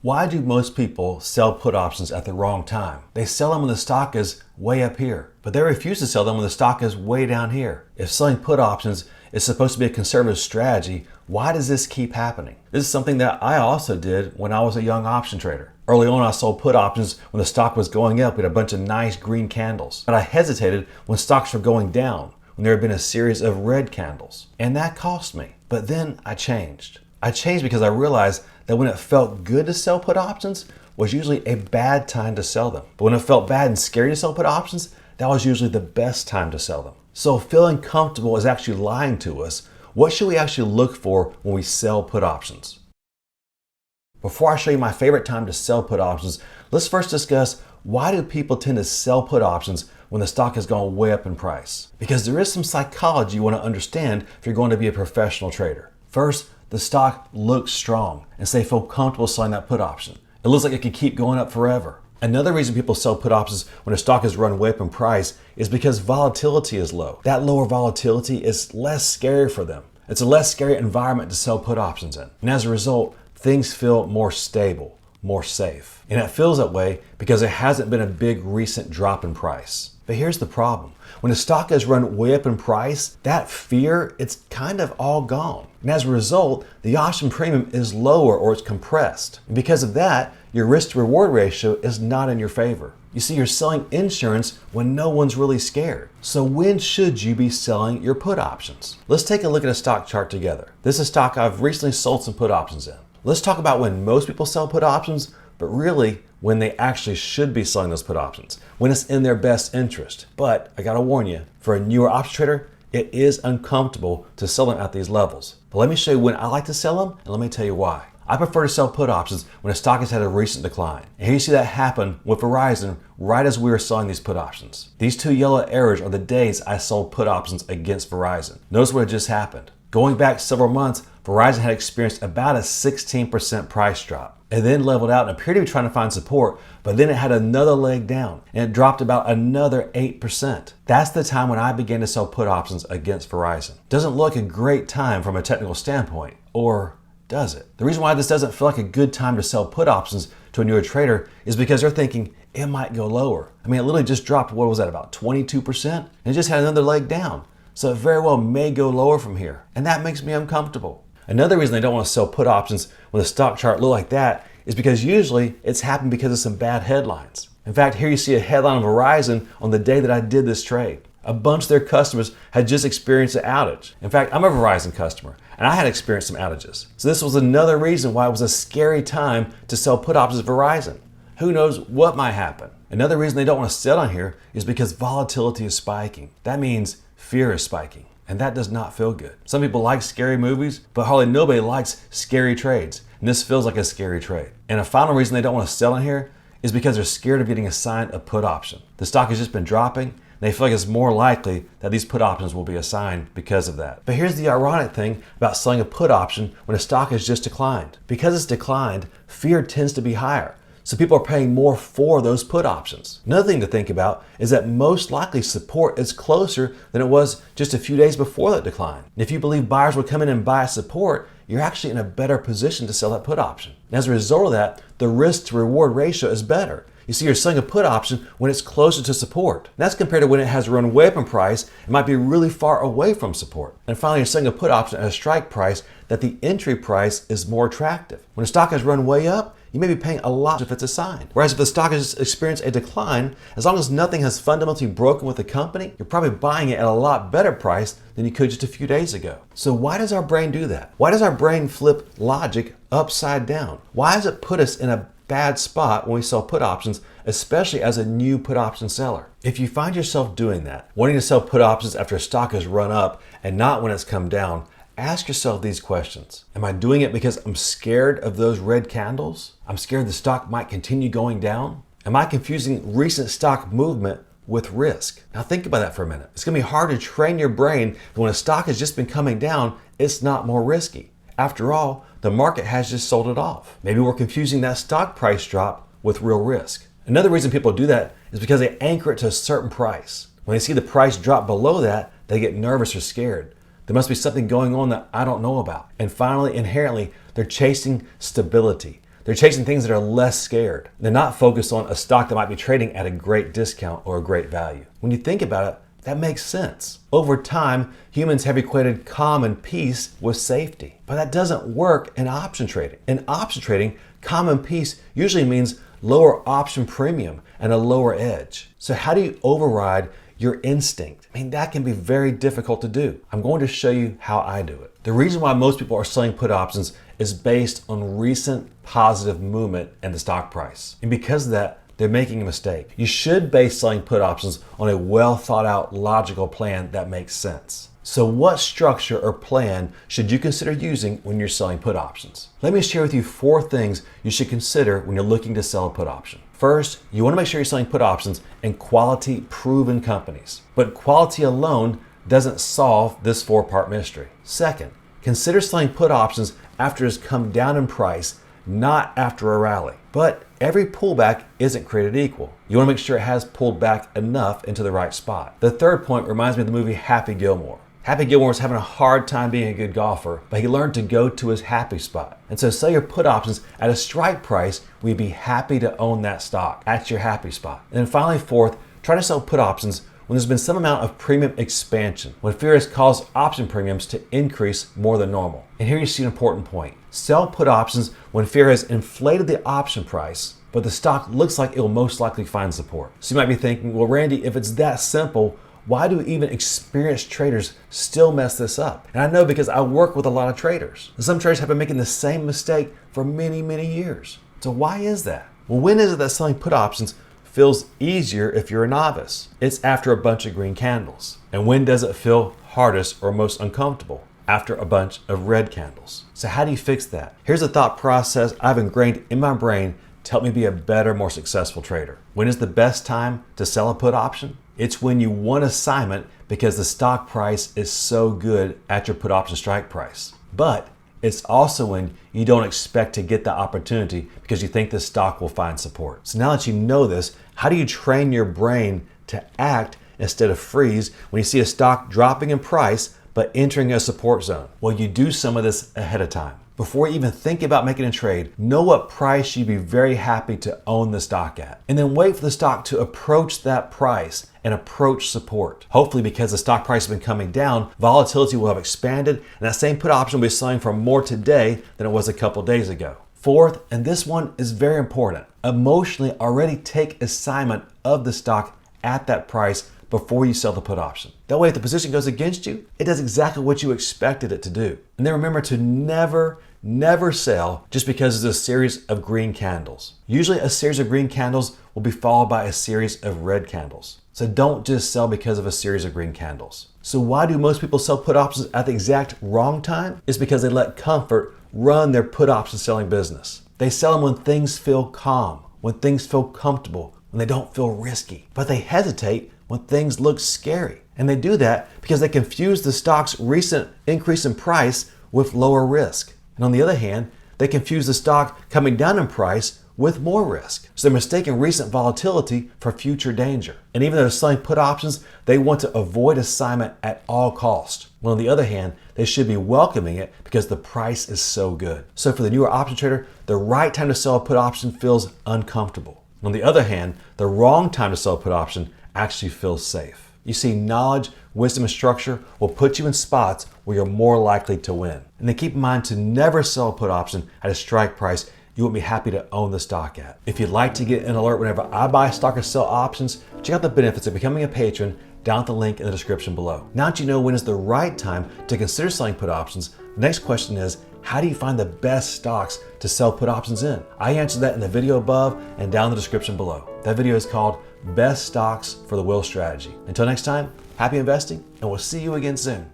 Why do most people sell put options at the wrong time? They sell them when the stock is way up here, but they refuse to sell them when the stock is way down here. If selling put options is supposed to be a conservative strategy, why does this keep happening? This is something that I also did when I was a young option trader. Early on, I sold put options when the stock was going up. We had a bunch of nice green candles, but I hesitated when stocks were going down, when there had been a series of red candles, and that cost me. But then I changed. I changed because I realized that when it felt good to sell put options was usually a bad time to sell them. But when it felt bad and scary to sell put options, that was usually the best time to sell them. So if feeling comfortable is actually lying to us, what should we actually look for when we sell put options? Before I show you my favorite time to sell put options, let's first discuss why do people tend to sell put options when the stock has gone way up in price? Because there is some psychology you want to understand if you're going to be a professional trader. First, the stock looks strong and so they feel comfortable selling that put option. It looks like it could keep going up forever. Another reason people sell put options when a stock has run way up in price is because volatility is low. That lower volatility is less scary for them. It's a less scary environment to sell put options in. And as a result, things feel more stable, more safe. And it feels that way because there hasn't been a big recent drop in price. But here's the problem. When a stock has run way up in price, that fear, it's kind of all gone. And as a result, the option premium is lower or it's compressed. And because of that, your risk to reward ratio is not in your favor. You see, you're selling insurance when no one's really scared. So when should you be selling your put options? Let's take a look at a stock chart together. This is a stock I've recently sold some put options in. Let's talk about when most people sell put options, but really when they actually should be selling those put options, when it's in their best interest. But I gotta warn you, for a newer option trader, it is uncomfortable to sell them at these levels. But let me show you when I like to sell them, and let me tell you why. I prefer to sell put options when a stock has had a recent decline. And here you see that happen with Verizon right as we were selling these put options. These two yellow arrows are the days I sold put options against Verizon. Notice what had just happened. Going back several months, Verizon had experienced about a 16% price drop. It then leveled out and appeared to be trying to find support, but then it had another leg down and it dropped about another 8%. That's the time when I began to sell put options against Verizon. Doesn't look a great time from a technical standpoint, or does it? The reason why this doesn't feel like a good time to sell put options to a newer trader is because they're thinking it might go lower. I mean, it literally just dropped, what was that, about 22%? And it just had another leg down. So it very well may go lower from here. And that makes me uncomfortable. Another reason they don't want to sell put options when the stock chart looks like that is because usually it's happened because of some bad headlines. In fact, here you see a headline on Verizon on the day that I did this trade. A bunch of their customers had just experienced an outage. In fact, I'm a Verizon customer and I had experienced some outages. So this was another reason why it was a scary time to sell put options at Verizon. Who knows what might happen? Another reason they don't want to sell on here is because volatility is spiking. That means fear is spiking. And that does not feel good. Some people like scary movies, but hardly nobody likes scary trades. And this feels like a scary trade. And a final reason they don't want to sell in here is because they're scared of getting assigned a put option. The stock has just been dropping. And they feel like it's more likely that these put options will be assigned because of that. But here's the ironic thing about selling a put option when a stock has just declined. Because it's declined, fear tends to be higher. So people are paying more for those put options. Another thing to think about is that most likely support is closer than it was just a few days before that decline. And if you believe buyers will come in and buy support, you're actually in a better position to sell that put option. And as a result of that, the risk to reward ratio is better. You see, you're selling a put option when it's closer to support. And that's compared to when it has run way up in price, it might be really far away from support. And finally, you're selling a put option at a strike price that the entry price is more attractive. When a stock has run way up, you may be paying a lot if it's assigned. Whereas if the stock has experienced a decline, as long as nothing has fundamentally broken with the company, you're probably buying it at a lot better price than you could just a few days ago. So why does our brain do that? Why does our brain flip logic upside down? Why does it put us in a bad spot when we sell put options, especially as a new put option seller? If you find yourself doing that, wanting to sell put options after a stock has run up and not when it's come down, ask yourself these questions. Am I doing it because I'm scared of those red candles? I'm scared the stock might continue going down? Am I confusing recent stock movement with risk? Now think about that for a minute. It's gonna be hard to train your brain that when a stock has just been coming down, it's not more risky. After all, the market has just sold it off. Maybe we're confusing that stock price drop with real risk. Another reason people do that is because they anchor it to a certain price. When they see the price drop below that, they get nervous or scared. There must be something going on that I don't know about. And finally, inherently, they're chasing stability. They're They're chasing things that are less scared. They're not focused on a stock that might be trading at a great discount or a great value. When you think about it, that makes sense. Over time, humans have equated calm and peace with safety. But that doesn't work in option trading. In option trading, calm and peace usually means lower option premium and a lower edge. So how do you override your instinct? I mean, that can be very difficult to do. I'm going to show you how I do it. The reason why most people are selling put options is based on recent positive movement in the stock price. And because of that, they're making a mistake. You should base selling put options on a well thought out logical plan that makes sense. So what structure or plan should you consider using when you're selling put options? Let me share with you 4 things you should consider when you're looking to sell a put option. First, you want to make sure you're selling put options in quality proven companies. But quality alone doesn't solve this 4-part mystery. Second, consider selling put options after it's come down in price, not after a rally. But every pullback isn't created equal. You want to make sure it has pulled back enough into the right spot. The third point reminds me of the movie Happy Gilmore. Happy Gilmore was having a hard time being a good golfer, but he learned to go to his happy spot. And so sell your put options at a strike price where you'd be happy to own that stock at your happy spot. And then finally, fourth, try to sell put options when there's been some amount of premium expansion, when fear has caused option premiums to increase more than normal. And here you see an important point. Sell put options when fear has inflated the option price, but the stock looks like it will most likely find support. So you might be thinking, well, Randy, if it's that simple, why do even experienced traders still mess this up? And I know because I work with a lot of traders. And some traders have been making the same mistake for many, many years. So why is that? Well, when is it that selling put options feels easier if you're a novice? It's after a bunch of green candles. And when does it feel hardest or most uncomfortable? After a bunch of red candles. So how do you fix that? Here's a thought process I've ingrained in my brain to help me be a better, more successful trader. When is the best time to sell a put option? It's when you won assignment because the stock price is so good at your put option strike price. But it's also when you don't expect to get the opportunity because you think the stock will find support. So now that you know this, how do you train your brain to act instead of freeze when you see a stock dropping in price but entering a support zone? Well, you do some of this ahead of time. Before you even think about making a trade, know what price you'd be very happy to own the stock at. And then wait for the stock to approach that price and approach support. Hopefully, because the stock price has been coming down, volatility will have expanded and that same put option will be selling for more today than it was a couple days ago. Fourth, and this one is very important, emotionally already take assignment of the stock at that price before you sell the put option. That way, if the position goes against you, it does exactly what you expected it to do. And then remember to never sell just because it's a series of green candles. Usually a series of green candles will be followed by a series of red candles. So don't just sell because of a series of green candles. So why do most people sell put options at the exact wrong time? It's because they let comfort run their put option selling business. They sell them when things feel calm, when things feel comfortable, when they don't feel risky. But they hesitate when things look scary. And they do that because they confuse the stock's recent increase in price with lower risk. And on the other hand, they confuse the stock coming down in price with more risk. So they're mistaking recent volatility for future danger. And even though they're selling put options, they want to avoid assignment at all costs. Well, on the other hand, they should be welcoming it because the price is so good. So for the newer option trader, the right time to sell a put option feels uncomfortable. And on the other hand, the wrong time to sell a put option actually feels safe. You see, knowledge, wisdom, and structure will put you in spots where you're more likely to win. And then keep in mind to never sell a put option at a strike price you won't be happy to own the stock at. If you'd like to get an alert whenever I buy stock or sell options, check out the benefits of becoming a patron down at the link in the description below. Now that you know when is the right time to consider selling put options, the next question is, how do you find the best stocks to sell put options in? I answered that in the video above and down in the description below. That video is called Best Stocks for the Will Strategy. Until next time, happy investing, and we'll see you again soon.